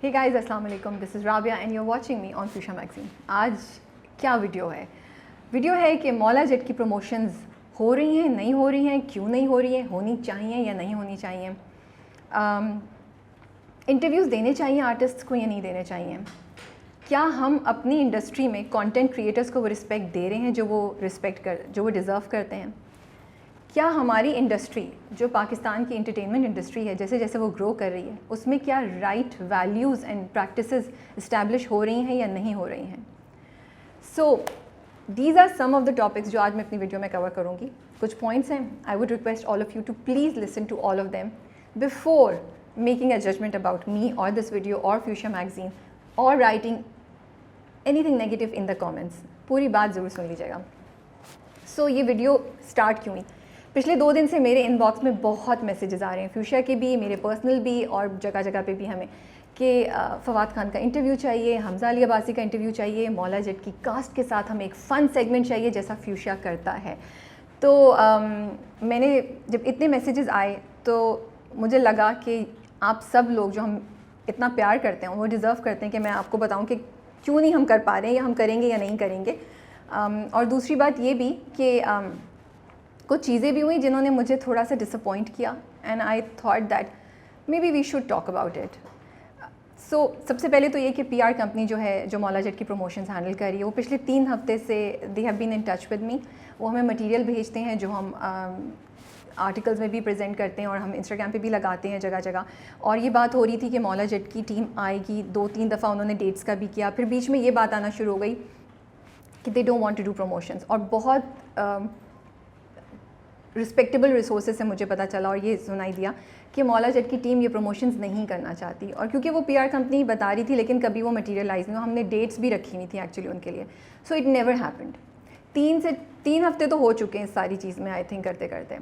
हे guys अस्सलाम वालेकुम, this is Rabia and you are watching me on fuchsia magazine. आज क्या वीडियो है कि मौला जेट की प्रमोशंस हो रही हैं, नहीं हो रही हैं, क्यों नहीं हो रही हैं, होनी चाहिए या नहीं होनी चाहिए, इंटरव्यूज़ देने चाहिए आर्टिस्ट्स को या नहीं देने चाहिए, क्या हम अपनी इंडस्ट्री में कंटेंट क्रिएटर्स को वो रिस्पेक्ट दे रहे हैं जो वो डिज़र्व करते हैं, क्या हमारी इंडस्ट्री जो पाकिस्तान की एंटरटेनमेंट इंडस्ट्री है जैसे जैसे वो ग्रो कर रही है उसमें क्या right values and practices establish हो रही हैं या नहीं हो रही हैं। So these are some of the topics जो आज मैं अपनी वीडियो में कवर करूँगी। कुछ पॉइंट्स हैं, I would request all of you to please listen to all of them before making a judgement about me और दिस वीडियो और फ्यूशा मैगज़ीन और writing anything negative in the comments. पूरी बात ज़रूर सुन लीजिएगा। सो ये वीडियो स्टार्ट क्यों हुई? पिछले 2 दिन से मेरे इनबॉक्स में बहुत मैसेजेस आ रहे हैं, फ्यूशा के भी, मेरे पर्सनल भी और जगह जगह पे भी हमें कि फवाद खान का इंटरव्यू चाहिए, हमजा अली अब्बासी का इंटरव्यू चाहिए, मौला जेट की कास्ट के साथ हमें एक फ़न सेगमेंट चाहिए जैसा फ्यूशा करता है। तो मैंने जब इतने मैसेजेस आए तो मुझे लगा कि आप सब लोग जो हम इतना प्यार करते हैं वो डिज़र्व करते हैं कि मैं आपको बताऊँ कि क्यों नहीं हम कर पा रहे हैं या हम करेंगे या नहीं करेंगे। और दूसरी बात ये भी कि कुछ चीज़ें भी हुई जिन्होंने मुझे थोड़ा सा डिसअपॉइंट किया and I thought that may be we should talk about it. So सबसे पहले तो ये कि पीआर कंपनी जो है जो मौला जेट की प्रमोशंस हैंडल कर रही है वो पिछले 3 हफ्ते से they have been in touch with me. वो हमें मटेरियल भेजते हैं जो हम आर्टिकल्स में भी प्रेजेंट करते हैं और हम इंस्टाग्राम पे भी लगाते हैं जगह जगह। और ये बात हो रही थी कि मौला जेट की टीम आएगी, 2-3 दफ़ा उन्होंने डेट्स का भी किया, फिर बीच में ये बात आना शुरू हो गई कि they don't want to do promotions. और बहुत रिस्पेक्टेबल रिसोर्सेज से मुझे पता चला और ये सुनाई दिया कि मौला जेट की टीम ये प्रमोशंस नहीं करना चाहती। और क्योंकि वो पीआर कंपनी बता रही थी लेकिन कभी वो मटेरियलाइज नहीं, हमने डेट्स भी रखी हुई थी एक्चुअली उनके लिए। So it never happened. 3 हफ्ते तो हो चुके हैं इस सारी चीज़ में आई थिंक करते करते।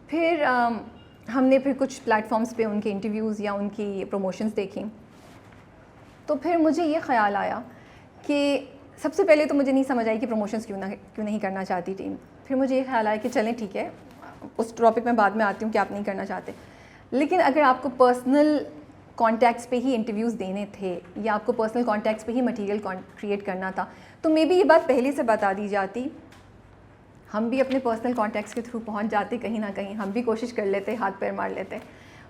फिर हमने फिर कुछ प्लेटफॉर्म्स पे उनके इंटरव्यूज़ या उनकी प्रमोशंस देखी तो फिर मुझे ये ख़्याल आया कि सबसे पहले तो मुझे नहीं समझ आई कि प्रमोशंस क्यों नहीं करना चाहती टीम। फिर मुझे ये ख्याल आया कि चलें ठीक है, उस टॉपिक में बाद में आती हूँ कि आप नहीं करना चाहते, लेकिन अगर आपको पर्सनल कॉन्टैक्ट्स पे ही इंटरव्यूज़ देने थे या आपको पर्सनल कॉन्टैक्ट्स पे ही मटेरियल क्रिएट करना था तो मे बी ये बात पहले से बता दी जाती, हम भी अपने पर्सनल कॉन्टैक्ट्स के थ्रू पहुँच जाते, कहीं ना कहीं हम भी कोशिश कर लेते, हाथ पैर मार लेते।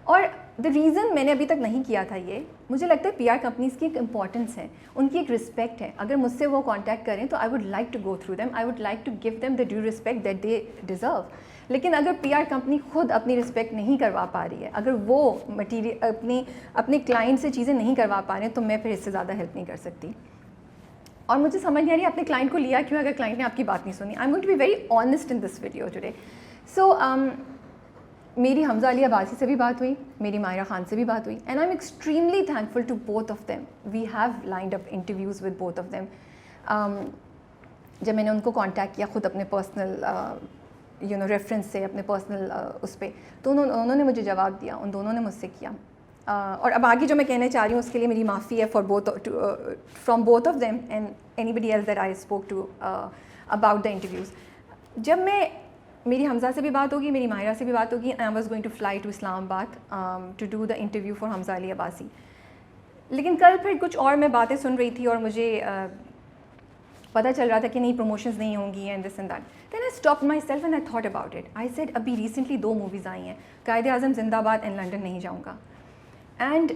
और द रीज़न मैंने अभी तक नहीं किया था ये, मुझे लगता है पीआर कंपनीज़ की एक इम्पॉर्टेंस है, उनकी एक रिस्पेक्ट है। अगर मुझसे वो कांटेक्ट करें तो I would like to go through them, I would like to give them the due respect that they deserve. लेकिन अगर पीआर कंपनी खुद अपनी रिस्पेक्ट नहीं करवा पा रही है, अगर वो मटीरियल अपने क्लाइंट से चीज़ें नहीं करवा पा रहे हैं तो मैं फिर इससे ज़्यादा हेल्प नहीं कर सकती। और मुझे समझ नहीं आ रही अपने क्लाइंट को लिया क्यों अगर क्लाइंट ने आपकी बात नहीं सुनी। I am going to be very honest in this video today. So मेरी हमजा अली अब्बासी से भी बात हुई, मेरी मायरा खान से भी बात हुई and I am extremely thankful to both of them. We have lined up interviews with both of them. जब मैंने उनको कांटेक्ट किया खुद अपने पर्सनल रेफरेंस से, अपने पर्सनल उस पर, तो उन्होंने मुझे जवाब दिया, उन दोनों ने मुझसे किया। और अब आगे जो मैं कहना चाह रही हूँ उसके लिए मेरी माफ़ी है from both of them and anybody else that I spoke to about the interviews. जब मेरी हमजा से भी बात होगी, मेरी मायरा से भी बात होगी, I was going to fly to Islamabad to do the interview for Hamza Ali Abbasi. लेकिन कल फिर कुछ और मैं बातें सुन रही थी और मुझे पता चल रहा था कि नहीं प्रमोशंस नहीं होंगी and this and that. Then I stop my self and I thought about it. I said अभी रिसेंटली 2 मूवीज़ आई हैं, Quaid-e Azam Zindabad and London Nahi Jaunga. And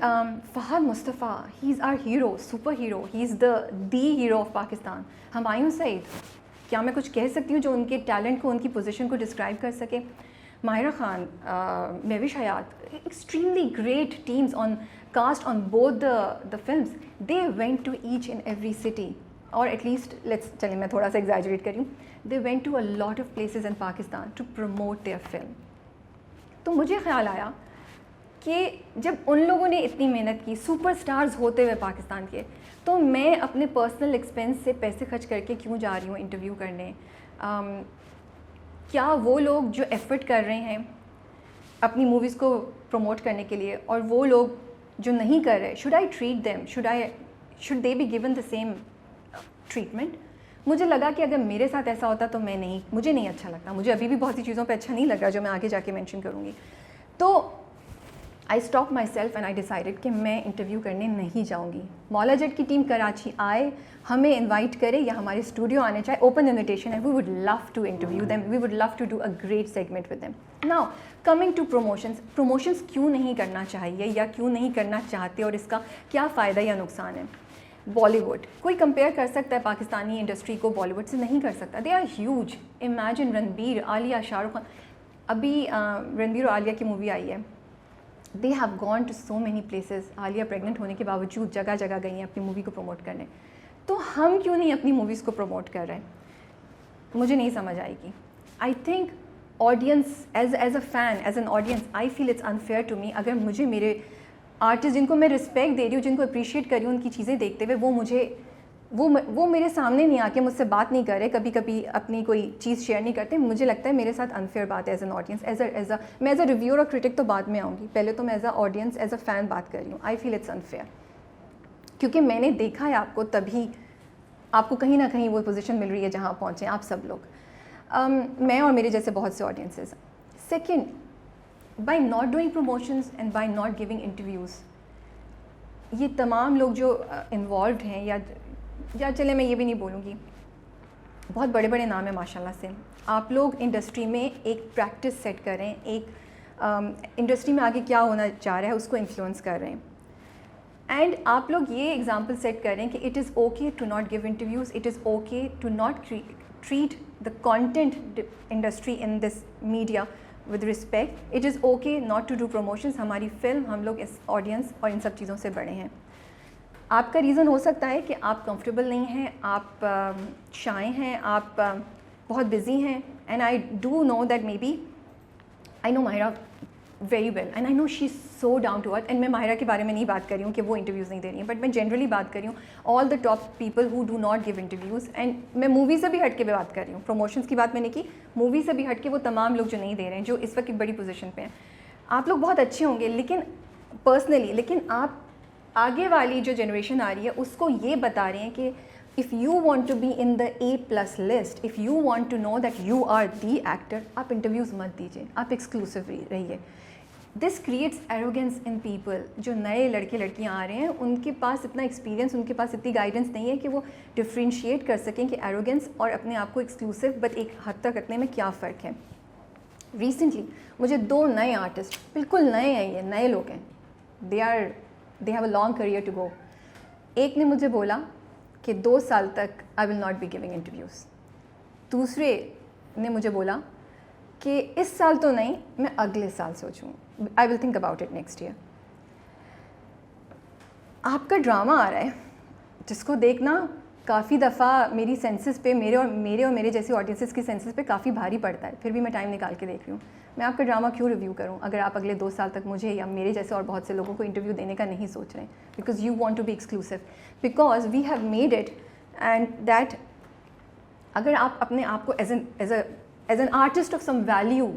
Fahad Mustafa, he is our hero, super hero, he is the hero of Pakistan. Humayun Saeed, क्या मैं कुछ कह सकती हूँ जो उनके टैलेंट को, उनकी पोजीशन को डिस्क्राइब कर सके? Mahira Khan, Mehwish Hayat, extremely great teams on cast on both the films. They went to each and every city, और एटलीस्ट चलिए मैं थोड़ा सा एग्जैजरेट करी हूँ, they went to a lot of places in Pakistan to promote their film. तो मुझे ख्याल आया कि जब उन लोगों ने इतनी मेहनत की, सुपरस्टार्स होते हुए पाकिस्तान के, तो मैं अपने पर्सनल एक्सपेंस से पैसे खर्च करके क्यों जा रही हूँ इंटरव्यू करने? क्या वो लोग जो एफ़र्ट कर रहे हैं अपनी मूवीज़ को प्रमोट करने के लिए और वो लोग जो नहीं कर रहे, should I treat them, should they be given the same treatment? मुझे लगा कि अगर मेरे साथ ऐसा होता तो मुझे नहीं अच्छा लगता। मुझे अभी भी बहुत सी चीज़ों पे अच्छा नहीं लग रहा जो मैं आगे जाके मेंशन करूँगी। तो आई stop my self and I decided कि मैं इंटरव्यू करने नहीं जाऊँगी। मौला जट की टीम कराची आए, हमें इनवाइट करे या हमारे स्टूडियो आने चाहे, ओपन इन्विटेशन है, we would love to interview them, we would love to do a great segment with them. Now coming to promotions क्यों नहीं करना चाहिए या क्यों नहीं करना चाहते और इसका क्या फ़ायदा या नुकसान है। बॉलीवुड, कोई कंपेयर कर सकता है पाकिस्तानी इंडस्ट्री को बॉलीवुड से? नहीं कर सकता। They are huge. Imagine Ranbir, Alia, Shahrukh Khan, अभी रणबीर और आलिया की मूवी आई है, they have gone to so many places. Alia pregnant होने के बावजूद जगह जगह गई हैं अपनी मूवी को प्रमोट करने। तो हम क्यों नहीं अपनी मूवीज़ को प्रमोट कर रहे हैं? मुझे नहीं समझ आएगी। I think audience as a fan, as an audience, I feel it's unfair to me अगर मुझे मेरे आर्टिस्ट जिनको मैं रिस्पेक्ट दे रही हूँ, जिनको अप्रिशिएट कर रही हूँ, उनकी चीज़ें देखते हुए वो मेरे सामने नहीं आके मुझसे बात नहीं कर रहे, कभी कभी अपनी कोई चीज़ शेयर नहीं करते। मुझे लगता है मेरे साथ अनफेयर बात है एज एन ऑडियंस। मैं एज अ रिव्यूअर और क्रिटिक तो बाद में आऊँगी, पहले तो मैं as a audience, as a fan बात कर रही हूँ। आई फील इट्स अनफेयर क्योंकि मैंने देखा है आपको, तभी आपको कहीं ना कहीं वो पोजीशन मिल रही है जहाँ पहुँचे आप सब लोग, मैं और मेरे जैसे बहुत से audiences. Second, by not doing promotions and by not giving interviews, ये तमाम लोग जो इन्वॉल्व हैं, या चले मैं ये भी नहीं बोलूँगी, बहुत बड़े बड़े नाम हैं माशाल्लाह से। आप लोग इंडस्ट्री में एक प्रैक्टिस सेट करें, एक इंडस्ट्री में आगे क्या होना चाह रहा है उसको इन्फ्लुएंस कर रहे हैं। एंड आप लोग ये एग्जांपल सेट करें कि it is okay to not give interviews, it is okay to not treat the content industry in this media with respect, it is okay not to do promotions. हमारी film, हम लोग इस audience और इन सब चीज़ों से बड़े हैं। आपका रीज़न हो सकता है कि आप कंफर्टेबल नहीं हैं, आप शाय हैं, आप बहुत बिजी हैं, and I do know that may be, I know Mahira very well and I know she is so down to earth. And मैं माहिरा के बारे में नहीं बात कर रही हूँ कि वो इंटरव्यूज़ नहीं दे रही हैं, बट मैं जनरली बात कर रही हूँ all the top people who do not give interviews. And मैं मूवी से भी हट के बात कर रही हूँ, प्रमोशंस की बात मैंने की, मूवी से भी हट के वो तमाम लोग जो नहीं दे रहे हैं, जो इस वक्त एक बड़ी पोजीशन पे हैं। आप लोग बहुत अच्छे होंगे लेकिन पर्सनली, लेकिन आप आगे वाली जो जनरेशन आ रही है उसको ये बता रहे हैं कि if you want to be in the A+ list, if you want to know that you are the actor, आप इंटरव्यूज़ मत दीजिए, आप एक्सक्लूसिव रहिए। This creates arrogance in people. जो नए लड़के लड़कियां आ रहे हैं उनके पास इतना एक्सपीरियंस, उनके पास इतनी गाइडेंस नहीं है कि वो डिफ्रेंशिएट कर सकें कि एरोगेंस और अपने आप को एक्सक्लूसिव बट एक हद तक रखने में क्या फ़र्क है। रिसेंटली मुझे 2 नए आर्टिस्ट, बिल्कुल नए हैं, ये नए लोग हैं, they have a long career to go. एक ने मुझे बोला कि 2 साल तक I will not be giving interviews. दूसरे ने मुझे बोला कि इस साल तो नहीं, मैं अगले साल सोचूं, I will think about it next year. आपका ड्रामा आ रहा है जिसको देखना काफ़ी दफ़ा मेरी सेंसेस पे, मेरे और मेरे जैसे ऑडियंसेस की सेंसेस पे काफ़ी भारी पड़ता है, फिर भी मैं टाइम निकाल के देख रही हूँ। मैं आपका ड्रामा क्यों रिव्यू करूँ अगर आप अगले 2 साल तक मुझे या मेरे जैसे और बहुत से लोगों को इंटरव्यू देने का नहीं सोच रहे हैं, because you want to be exclusive, because we have made it and that अगर आप अपने आप को as an artist of some value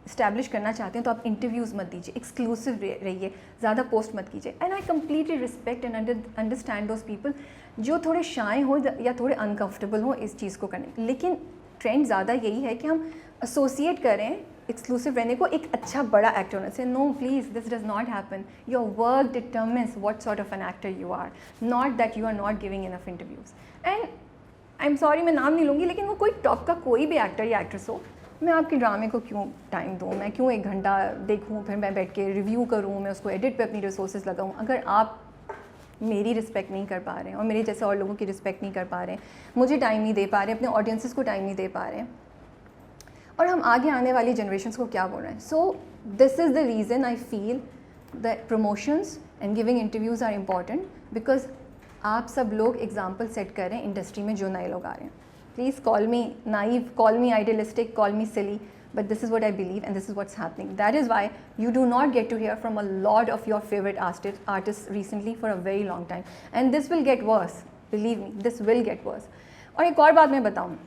establish करना चाहते हैं तो आप इंटरव्यूज़ मत दीजिए, एक्सक्लूसिव रहिए, ज़्यादा पोस्ट मत कीजिए। And I completely respect and understand those people जो थोड़े शाय हो या थोड़े अनकम्फर्टेबल हो इस चीज़ को करने। लेकिन ट्रेंड ज़्यादा यही है कि हम एसोसिएट करें एक्सक्लूसिव रहने को एक अच्छा बड़ा एक्टर होने से। No please, this does not happen. Your work determines what sort of an actor you are, not that you are not giving enough interviews. And I am sorry, मैं नाम नहीं लूँगी, लेकिन वो कोई टॉप का कोई भी एक्टर या एक्ट्रेस हो, मैं आपके ड्रामे को क्यों टाइम दूँ, मैं क्यों 1 घंटा देखूँ, फिर मैं बैठ के रिव्यू करूँ, मैं उसको एडिट पे अपनी रिसोर्सेज लगाऊँ। अगर आप मेरी रिस्पेक्ट नहीं कर पा रहे हैं और मेरे जैसे और लोगों की रिस्पेक्ट नहीं कर पा रहे हैं, मुझे टाइम नहीं दे पा रहे हैं, अपने ऑडियंसेस को टाइम नहीं दे पा रहे हैं, और हम आगे आने वाली जनरेशन्स को क्या बोल रहे हैं। So this is the reason I feel that promotions and giving interviews are important, because आप सब लोग एग्जाम्पल सेट करें इंडस्ट्री में जो नए लोग आ रहे हैं। Please call me naive, call me idealistic, call me silly, but this is what I believe and this is what's happening. That is why you do not get to hear from a lot of your favorite artists recently for a very long time. And this will get worse. Believe me, this will get worse. और एक और बात मैं बताऊँ,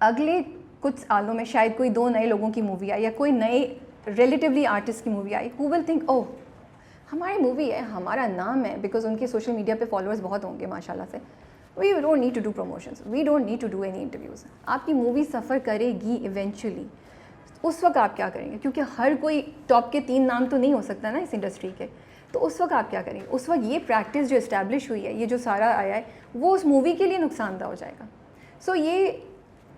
अगले कुछ सालों में शायद कोई 2 नए लोगों की मूवी आई या कोई नए रिलेटिवली आर्टिस्ट की movie I, who will think, oh, हमारी मूवी है, हमारा नाम है, बिकॉज उनके सोशल मीडिया पे फॉलोअर्स बहुत होंगे माशाल्लाह से। We don't need to do promotions. We don't need to do any interviews. आपकी मूवी सफ़र करेगी इवेंचुअली। उस वक्त आप क्या करेंगे? क्योंकि हर कोई टॉप के 3 नाम तो नहीं हो सकता ना इस इंडस्ट्री के, तो उस वक्त आप क्या करेंगे? उस वक्त ये प्रैक्टिस जो इस्टेब्लिश हुई है, ये जो सारा आया है, वो उस मूवी के लिए नुकसानदा हो जाएगा। सो ये,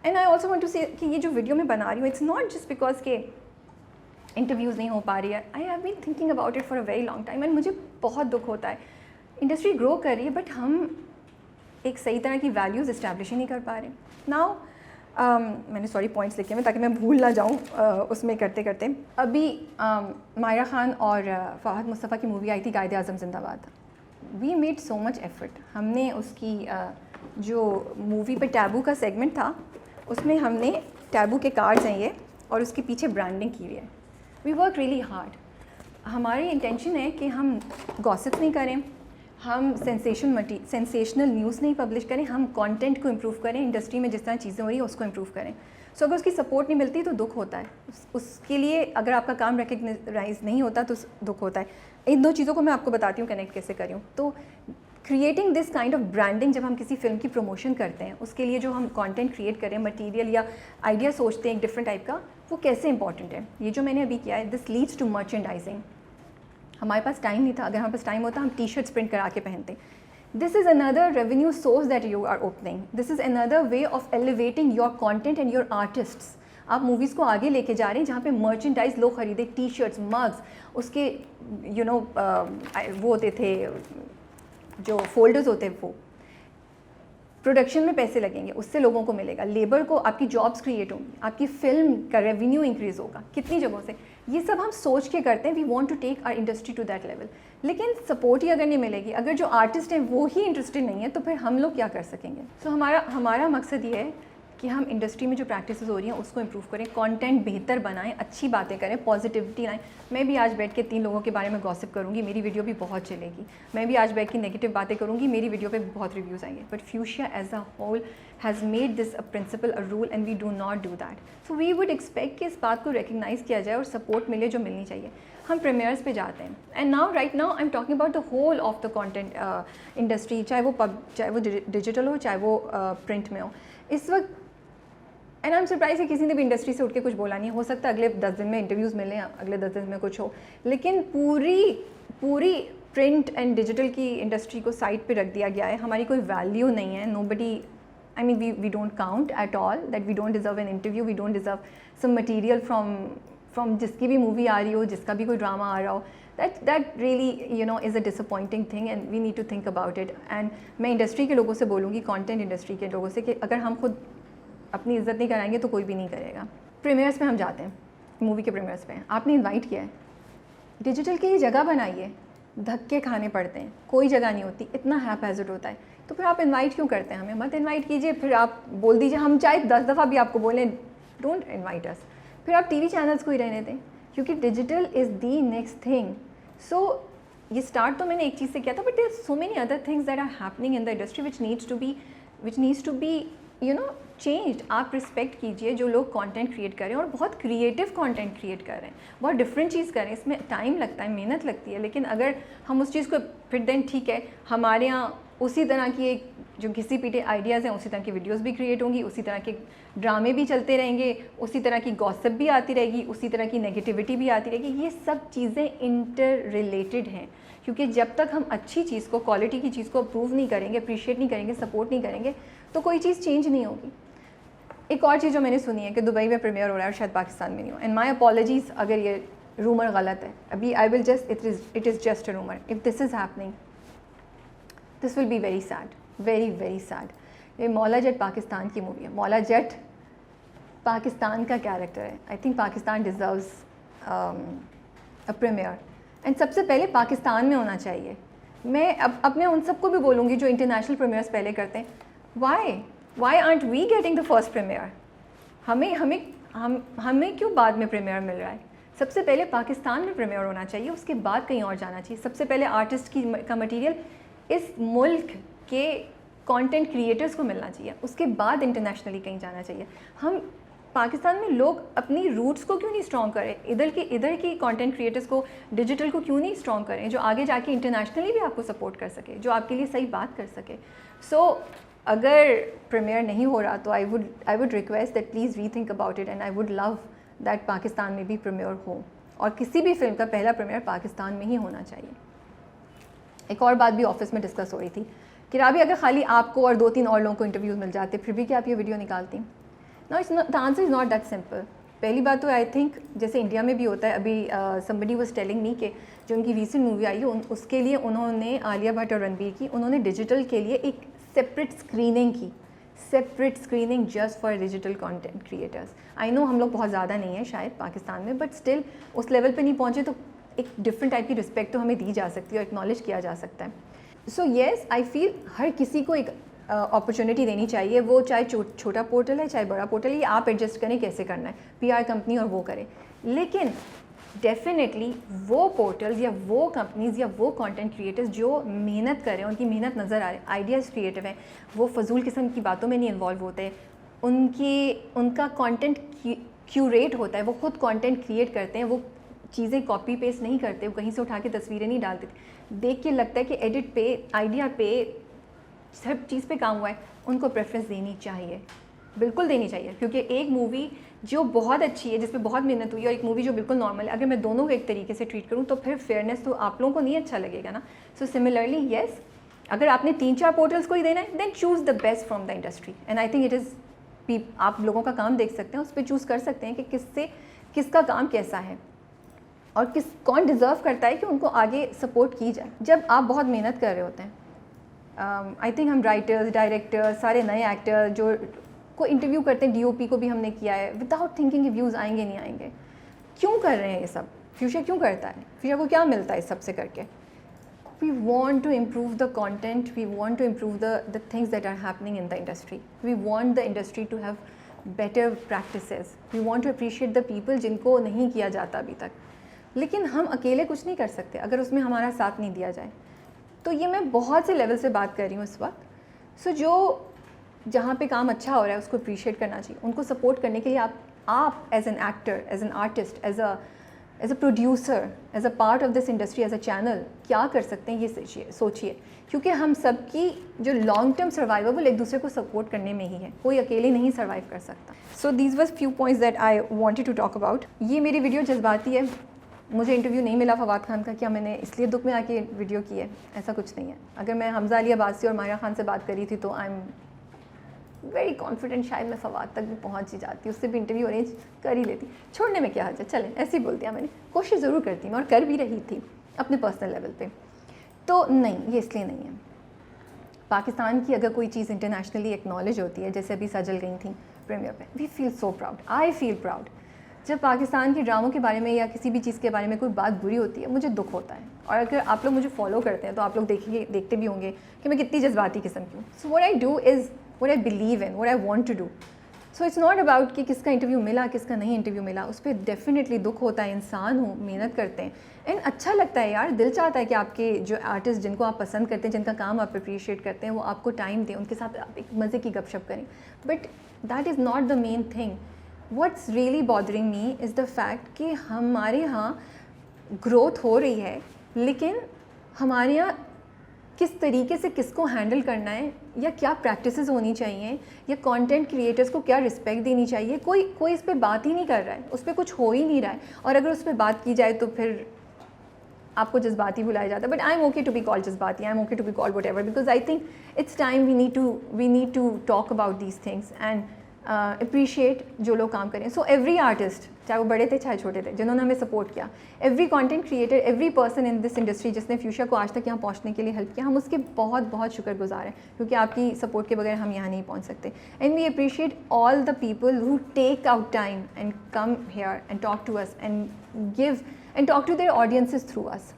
and I also want to say कि ये जो वीडियो मैं बना रही हूँ, इट्स नॉट जस्ट बिकॉज के इंटरव्यूज़ नहीं हो पा रही है। I have been thinking about it for a very long time, and मुझे बहुत दुख होता है। इंडस्ट्री ग्रो कर रही है बट हम एक सही तरह की वैल्यूज़ इस्टेब्लिश ही नहीं कर पा रहे। नाउ मैंने सॉरी पॉइंट्स लिखे हैं ताकि मैं भूल ना जाऊँ उसमें करते करते। अभी मायरा खान और फ़ाहद मुस्तफ़ा की मूवी आई थी Quaid-e Azam Zindabad. We made so much effort. हमने उसकी जो मूवी पे टैबू का सेगमेंट था, उसमें हमने टैबू के कार्ड्स हैं ये, और उसके पीछे ब्रांडिंग की हुई है। We work really hard. हमारी इंटेंशन है कि हम गॉसिप नहीं करें, हम सेंसेशनल न्यूज़ नहीं पब्लिश करें, हम कंटेंट को इम्प्रूव करें, इंडस्ट्री में जिस तरह चीज़ें हो रही हैं उसको इम्प्रूव करें। सो अगर उसकी सपोर्ट नहीं मिलती तो दुख होता है। उसके लिए अगर आपका काम रिकग्नाइज नहीं होता तो दुख होता है। इन दो चीज़ों को मैं आपको बताती हूँ कनेक्ट कैसे करूँ। तो creating this kind of branding, जब हम किसी फिल्म की प्रमोशन करते हैं, उसके लिए जो हम कंटेंट क्रिएट करें, मटेरियल या आइडिया सोचते हैं एक डिफरेंट टाइप का, वो कैसे इंपॉर्टेंट है। ये जो मैंने अभी किया है, दिस लीड्स टू मर्चेंडाइजिंग। हमारे पास टाइम नहीं था, अगर हमारे पास टाइम होता हम टी शर्ट्स प्रिंट करा के पहनते। This is another revenue source that you are opening. This is another way of elevating your content and your artists. आप मूवीज़ को आगे लेके जा रहे हैं जहाँ पे मर्चेंडाइज लोग खरीदे, टी शर्ट्स, मग्स, उसके वो होते थे जो फोल्डर्स होते हैं, वो प्रोडक्शन में पैसे लगेंगे, उससे लोगों को मिलेगा, लेबर को, आपकी जॉब्स क्रिएट होंगी, आपकी फिल्म का रेवेन्यू इंक्रीज़ होगा कितनी जगहों से। ये सब हम सोच के करते हैं। We want to take our industry to that level. लेकिन सपोर्ट ही अगर नहीं मिलेगी, अगर जो आर्टिस्ट हैं वो ही इंटरेस्टेड नहीं है, तो फिर हम लोग क्या कर सकेंगे। सो हमारा मकसद ये है कि हम इंडस्ट्री में जो प्रैक्टिस हो रही हैं उसको इम्प्रूव करें, कंटेंट बेहतर बनाएं, अच्छी बातें करें, पॉजिटिविटी लाएं। मैं भी आज बैठ के 3 लोगों के बारे में गॉसिप करूंगी, मेरी वीडियो भी बहुत चलेगी। मैं भी आज बैठ के नेगेटिव बातें करूंगी, मेरी वीडियो पे भी बहुत रिव्यूज़ आएंगे। But Fuchsia as a whole has made this a principle, a rule, and we do not do that. So we would expect कि इस बात को रिकग्नाइज़ किया जाए और सपोर्ट मिले जो मिलनी चाहिए। हम प्रीमियर्स पे जाते हैं, and now right now I am talking about the whole of the content industry, चाहे वो डिजिटल हो, चाहे वो प्रिंट में हो। इस वक्त एंड आई एम सरप्राइज कि किसी ने भी इंडस्ट्री से उठ के कुछ बोला नहीं। हो सकता है अगले 10 दिन में इंटरव्यूज़ मिलें, अगले 10 दिन में कुछ हो, लेकिन पूरी प्रिंट एंड डिजिटल की इंडस्ट्री को साइड पे रख दिया गया है। हमारी कोई वैल्यू नहीं है। Nobody, I mean we don't count at all, that we don't deserve an interview, we don't deserve some material from जिसकी भी मूवी आ रही हो, जिसका भी कोई ड्रामा आ रहा हो। that really is a disappointing thing and we need to think about it। and मैं इंडस्ट्री के लोगों से बोलूँगी, कंटेंट इंडस्ट्री के लोगों से, कि अगर हम खुद अपनी इज्जत नहीं कराएंगे तो कोई भी नहीं करेगा। प्रीमियर्स पे हम जाते हैं, मूवी के प्रीमियर्स पे आपने इनवाइट किया है, डिजिटल की ही जगह बनाइए, धक्के खाने पड़ते हैं, कोई जगह नहीं होती, इतना हैपहैज़र्ड होता है, तो फिर आप इनवाइट क्यों करते हैं? हमें मत इनवाइट कीजिए। फिर आप बोल दीजिए, हम चाहे 10 दफ़ा भी आपको बोलें डोंट इन्वाइट अस, फिर आप टीवी चैनल्स को ही रहने दें, क्योंकि digital is the next thing. So ये स्टार्ट तो मैंने एक चीज़ से किया था, but there so many other things that are happening in the industry which needs to be changed. आप रिस्पेक्ट कीजिए जो लोग कंटेंट क्रिएट कर रहे हैं और बहुत क्रिएटिव कंटेंट क्रिएट कर रहे हैं, बहुत डिफरेंट चीज़ कर रहे हैं। इसमें टाइम लगता है, मेहनत लगती है, लेकिन अगर हम उस चीज़ को फिर देन ठीक है, हमारे यहाँ उसी तरह की एक जो घिसी पीटे आइडियाज़ हैं, उसी तरह की वीडियोस भी क्रिएट होंगी, उसी तरह के ड्रामे भी चलते रहेंगे, उसी तरह की गॉसिप भी आती रहेगी, उसी तरह की नेगेटिविटी भी आती रहेगी। ये सब चीज़ें इंटर रिलेटेड हैं, क्योंकि जब तक हम अच्छी चीज़ को, क्वालिटी की चीज़ को अप्रूव नहीं करेंगे, अप्रिशिएट नहीं करेंगे, सपोर्ट नहीं करेंगे, तो कोई चीज़ चेंज नहीं होगी। एक और चीज़ जो मैंने सुनी है कि दुबई में प्रीमियर हो रहा है और शायद पाकिस्तान में नहीं हो, एंड माई अपॉलॉजीज़ अगर ये रूमर गलत है। अभी I will just, it is just a rumour. If this is happening, this will be very sad, very very sad. ये मौला जट पाकिस्तान की मूवी है, मौला जट पाकिस्तान का कैरेक्टर है। I think Pakistan deserves a premiere, and सबसे पहले पाकिस्तान में होना चाहिए। मैं अब मैं उन सबको भी बोलूँगी जो इंटरनेशनल प्रीमियर्स पहले करते हैं, why aren't we getting the first premiere? हमें क्यों बाद में प्रीमियर मिल रहा है? सबसे पहले पाकिस्तान में प्रीमियर होना चाहिए, उसके बाद कहीं और जाना चाहिए। सबसे पहले आर्टिस्ट का मटेरियल इस मुल्क के कंटेंट क्रिएटर्स को मिलना चाहिए, उसके बाद इंटरनेशनली कहीं जाना चाहिए। हम पाकिस्तान में लोग अपनी रूट्स को क्यों नहीं स्ट्रॉन्ग करें? इधर की कंटेंट क्रिएटर्स को, डिजिटल को क्यों नहीं स्ट्रॉन्ग करें, जो आगे जाके इंटरनेशनली भी आपको सपोर्ट कर सके, जो आपके लिए सही बात कर सके। सो अगर प्रीमियर नहीं हो रहा तो I would request that please rethink about it, and I would love that Pakistan में भी प्रीमियर हो, और किसी भी फिल्म का पहला प्रीमियर पाकिस्तान में ही होना चाहिए। एक और बात भी ऑफिस में डिस्कस हो रही थी कि राबी, अगर खाली आपको और 2-3 और लोगों को इंटरव्यूज़ मिल जाते फिर भी क्या आप ये वीडियो निकालती? No, it's the answer is not that simple. पहली बात तो आई थिंक जैसे इंडिया में भी होता है, अभी समबडी वाज टेलिंग मी कि जो उनकी रीसेंट मूवी आई है उसके लिए उन्होंने आलिया भट्ट और रणबीर की, उन्होंने डिजिटल के लिए एक सेपरेट स्क्रीनिंग की, separate screening just for digital content creators. I know हम लोग बहुत ज़्यादा नहीं है शायद पाकिस्तान में, बट स्टिल उस लेवल पे नहीं पहुँचे तो एक डिफरेंट टाइप की रिस्पेक्ट तो हमें दी जा सकती है और एक्नॉलेज किया जा सकता है। सो येस, आई फील हर किसी को एक अपॉर्चुनिटी देनी चाहिए, वो चाहे छोटा पोर्टल है चाहे बड़ा पोर्टल है, ये आप एडजस्ट करें कैसे करना है, पीआर कंपनी और वो करें। लेकिन डेफिनेटली वो पोर्टल्स या वो कंपनीज़ या वो कंटेंट क्रिएटर्स जो मेहनत कर रहे हैं, उनकी मेहनत नज़र आ रही है, आइडियाज़ क्रिएटिव हैं, वो फजूल किस्म की बातों में नहीं इन्वॉल्व होते, उनका कंटेंट क्यूरेट होता है, वो खुद कंटेंट क्रिएट करते हैं, वो चीज़ें कॉपी पेस्ट नहीं करते, वो कहीं से उठा के तस्वीरें नहीं डालते। देख के लगता है कि एडिट पे, आइडिया पे, सब चीज़ पे काम हुआ है, उनको प्रेफरेंस देनी चाहिए, बिल्कुल देनी चाहिए। क्योंकि एक मूवी जो बहुत अच्छी है, जिस पे बहुत मेहनत हुई है, और एक मूवी जो बिल्कुल नॉर्मल है, अगर मैं दोनों को एक तरीके से ट्रीट करूँ तो फिर फेयरनेस तो आप लोगों को नहीं अच्छा लगेगा ना। सो सिमिलरली येस, अगर आपने 3-4 पोर्टल्स को ही देना है, then choose the best from the industry, and I think it is, आप लोगों का काम देख सकते हैं, उस पर चूज़ कर सकते हैं कि किसका काम कैसा है और कौन डिज़र्व करता है कि उनको आगे सपोर्ट की जाए। जब आप बहुत मेहनत कर रहे होते हैं, आई थिंक हम राइटर्स, डायरेक्टर्स, सारे नए एक्टर जो को इंटरव्यू करते हैं, डीओपी को भी हमने किया है, विदाउट थिंकिंग कि व्यूज़ आएंगे नहीं आएंगे। क्यों कर रहे हैं ये सब? फ्यूचर क्यों करता है? फ्यूचर को क्या मिलता है इस सब से करके? We want to improve the content, we want to improve the things that are happening in the industry, we want the industry to have better practices, we want to appreciate the people जिनको नहीं किया जाता अभी तक। लेकिन हम अकेले कुछ नहीं कर सकते अगर उसमें हमारा साथ नहीं दिया जाए। तो ये मैं बहुत से लेवल से बात कर रही हूँ इस वक्त। सो जो जहाँ पे काम अच्छा हो रहा है उसको अप्रिशिएट करना चाहिए, उनको सपोर्ट करने के लिए आप as an actor, as an artist, as a producer, as a part of this industry, as a channel क्या कर सकते हैं ये सोचिए। क्योंकि हम सबकी जो लॉन्ग टर्म सर्वाइवल वो एक दूसरे को सपोर्ट करने में ही है, कोई अकेले नहीं सर्वाइव कर सकता। So these was few points that I wanted to talk about. ये मेरी वीडियो जज्बाती है, मुझे इंटरव्यू नहीं मिला फवाद खान का, क्या मैंने इसलिए दुख में आके वीडियो की है? ऐसा कुछ नहीं है। अगर मैं हमजा अली अब्बासी और मारिया खान से बात करी थी तो आई एम वेरी कॉन्फिडेंट शायद मैं फवाद तक भी पहुंच ही जाती, उससे भी इंटरव्यू अरेंज कर ही लेती। छोड़ने में क्या हर्ज है, चलें ऐसे ही बोल दिया मैंने, कोशिश ज़रूर करती मैं और कर भी रही थी अपने पर्सनल लेवल पे। तो नहीं, ये इसलिए नहीं है। पाकिस्तान की अगर कोई चीज़ इंटरनेशनली एक्नॉलेज होती है, जैसे अभी सजल गई थी प्रीमियर पे, we feel so proud, I feel proud. जब पाकिस्तान के ड्रामों के बारे में या किसी भी चीज़ के बारे में कोई बात बुरी होती है, मुझे दुख होता है। और अगर आप लोग मुझे फॉलो करते हैं तो आप लोग देखते भी होंगे कि मैं कितनी जज्बाती किस्म की हूँ। So what I do is what I believe in, what I want to do. So it's not about कि किसका इंटरव्यू मिला किसका नहीं इंटरव्यू मिला, उस पर डेफिनेटली दुख होता है। इंसान हो, मेहनत करते हैं, एंड अच्छा लगता है यार, दिल चाहता है कि आपके जो आर्टिस्ट जिनको आप पसंद करते हैं, जिनका काम आप अप्रिशिएट करते हैं, वो आपको टाइम दें, उनके साथ आप एक मज़े की गपशप करें। But that is not the main thing. What's really bothering me is the fact कि हमारे यहाँ ग्रोथ हो रही है, लेकिन हमारे यहाँ किस तरीके से किसको हैंडल करना है या क्या प्रैक्टिसेस होनी चाहिए या कंटेंट क्रिएटर्स को क्या रिस्पेक्ट देनी चाहिए, कोई इस पर बात ही नहीं कर रहा है, उस पर कुछ हो ही नहीं रहा है। और अगर उस पर बात की जाए तो फिर आपको जज्बाती बुलाया जाता है। But I am okay to be called जज्बाती, I am okay to be called what, because I think it's time we need to talk about these things and appreciate जो लोग काम करें। सो एवरी आर्टिस्ट, चाहे वो बड़े थे चाहे छोटे थे, जिन्होंने हमें सपोर्ट किया, every content creator, every person in this industry जिसने फ्यूचर को आज तक यहाँ पहुँचने के लिए हेल्प किया, हम उसके बहुत बहुत शुक्रगुजार हैं, क्योंकि आपकी सपोर्ट के बगैर हम यहाँ नहीं पहुँच सकते। And we appreciate all the people who take out time and come here and talk to us and give and talk to their audiences through us.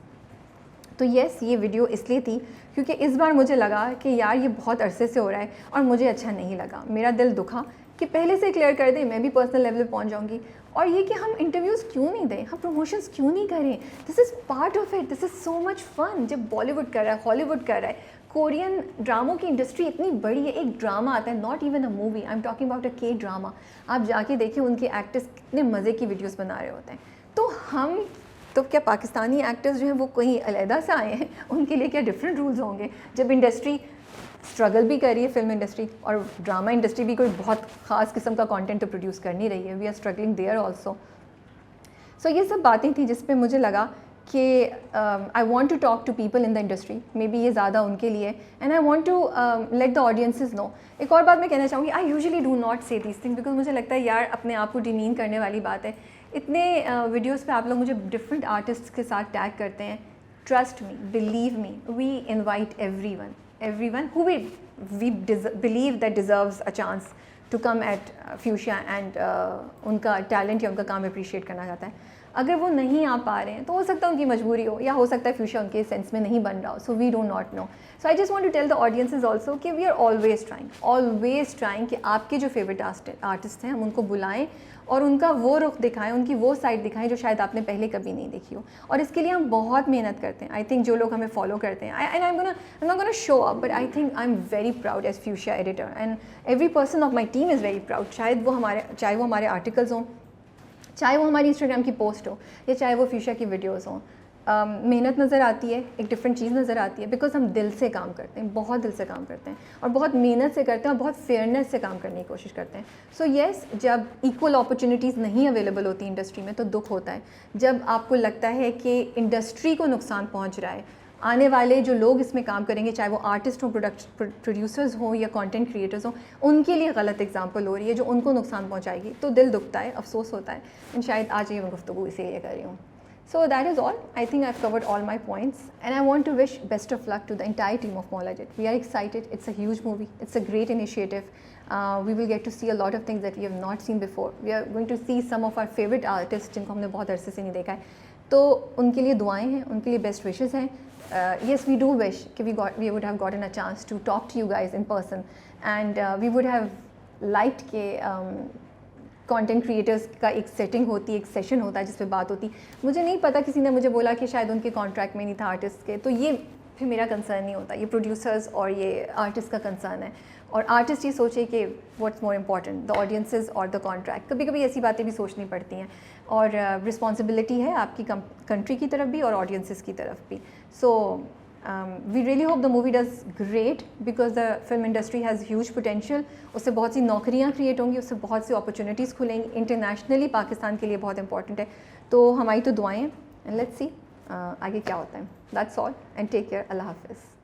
तो येस, ये वीडियो इसलिए थी क्योंकि इस बार मुझे लगा कि यार ये बहुत अरसे से हो रहा है और मुझे अच्छा नहीं लगा, मेरा दिल दुखा कि पहले से क्लियर कर दें, मैं भी पर्सनल लेवल पे पहुंच जाऊंगी। और ये कि हम इंटरव्यूज़ क्यों नहीं दें, हम प्रमोशंस क्यों नहीं करें, this is part of it, this is so much fun. जब बॉलीवुड कर रहा है, हॉलीवुड कर रहा है, कोरियन ड्रामों की इंडस्ट्री इतनी बड़ी है, एक ड्रामा आता है, not even a movie, I am talking about a के ड्रामा, आप जाके देखें उनके एक्टर्स कितने मज़े की वीडियोज़ बना रहे होते हैं। तो हम तो क्या पाकिस्तानी एक्टर्स जो हैं वो कहीं अलहदा से आए हैं? उनके लिए क्या डिफरेंट रूल्स होंगे? जब इंडस्ट्री स्ट्रगल भी कर रही है, फिल्म इंडस्ट्री और ड्रामा इंडस्ट्री भी कोई बहुत ख़ास किस्म का कंटेंट तो प्रोड्यूस कर नहीं रही है, we are struggling there also. So ये सब बातें थी जिस पे मुझे लगा कि I want to talk to people in the industry, maybe ये ज़्यादा उनके लिए, and I want to let the audiences know. एक और बात मैं कहना चाहूँगी, I usually do not say these thing because मुझे लगता है यार अपने आप को डिमीन करने वाली बात है। इतने वीडियोज़ पे आप लोग मुझे डिफरेंट आर्टिस्ट के साथ टैग करते हैं। Trust me, believe me, we invite everyone who we believe that deserves a chance to come at Fuchsia and उनका टैलेंट या उनका काम अप्रिशिएट करना चाहता है। अगर वो नहीं आ पा रहे हैं तो हो सकता है उनकी मजबूरी हो, या हो सकता है फ्यूचर उनके सेंस में नहीं बन रहा हो, so we do not know. So I just want to tell the audiences also कि वी आर ऑलवेज ट्राइंग कि आपके जो फेवरेट आर्टिस्ट हैं हम उनको बुलाएं और उनका वो रुख दिखाएं, उनकी वो साइड दिखाएं जो शायद आपने पहले कभी नहीं देखी हो। और इसके लिए हम बहुत मेहनत करते हैं। आई थिंक जो लोग हमें फॉलो करते हैं, and I am not gonna show up, but I think I am very proud as Fuchsia editor, and every person of my team is very proud. चाहे वो हमारे आर्टिकल्स हों, चाहे वो हमारी इंस्टाग्राम की पोस्ट हो, या चाहे वो फ्यूशिया की वीडियोज़ हों। मेहनत नज़र आती है, एक डिफरेंट चीज़ नज़र आती है, बिकॉज हम दिल से काम करते हैं, बहुत दिल से काम करते हैं और बहुत मेहनत से करते हैं और बहुत फेयरनेस से काम करने की कोशिश करते हैं। सो येस, जब इक्वल अपॉर्चुनिटीज़ नहीं अवेलेबल होती इंडस्ट्री में तो दुख होता है। जब आपको लगता है कि इंडस्ट्री को नुकसान पहुँच रहा है, आने वाले जो लोग इसमें काम करेंगे, चाहे वो आर्टिस्ट हों, प्रोड्यूसर्स हों या कंटेंट क्रिएटर्स हों, उनके लिए गलत एग्जांपल हो रही है जो उनको नुकसान पहुंचाएगी, तो दिल दुखता है, अफसोस होता है। एंड शायद आज ये मैं गुफ्तगू इसीलिए कर रही हूँ। So that is all. I think I've covered all my points, and I want to wish best of luck to the entire team of Mawla Jet. We are excited. It's a huge movie. It's a great initiative. We will get to see a lot of things that we have not seen before. We are going to see some of our favorite artists जिनको हमने बहुत अरसे से नहीं देखा है, तो उनके लिए दुआएं हैं, उनके लिए best wishes हैं. Yes, we do wish कि we would have gotten a chance to talk to you guys in person, and we would have liked कि कंटेंट क्रिएटर्स का एक सेटिंग होती है, एक सेशन होता है जिस पे बात होती। मुझे नहीं पता, किसी ने मुझे बोला कि शायद उनके कॉन्ट्रैक्ट में नहीं था आर्टिस्ट के, तो ये फिर मेरा कंसर्न नहीं होता, ये प्रोड्यूसर्स और ये आर्टिस्ट का कंसर्न है। और आर्टिस्ट ये सोचे कि what's more important, the audiences और द कॉन्ट्रैक्ट। कभी कभी ऐसी बातें भी सोचनी पड़ती हैं और रिस्पॉन्सिबिलिटी है आपकी कंट्री की तरफ भी और ऑडियंसेस की तरफ भी। सो we really hope the movie does great because the film industry has huge potential. उससे बहुत सी नौकरियाँ क्रिएट होंगी, उससे बहुत सी अपॉर्चुनिटीज़ खुलेंगी, इंटरनेशनली पाकिस्तान के लिए बहुत इंपॉर्टेंट है। तो हमारी तो दुआएं हैं, एंड लेट्स सी आगे क्या होता है। That's all, and take care. अल्लाह हाफिज़।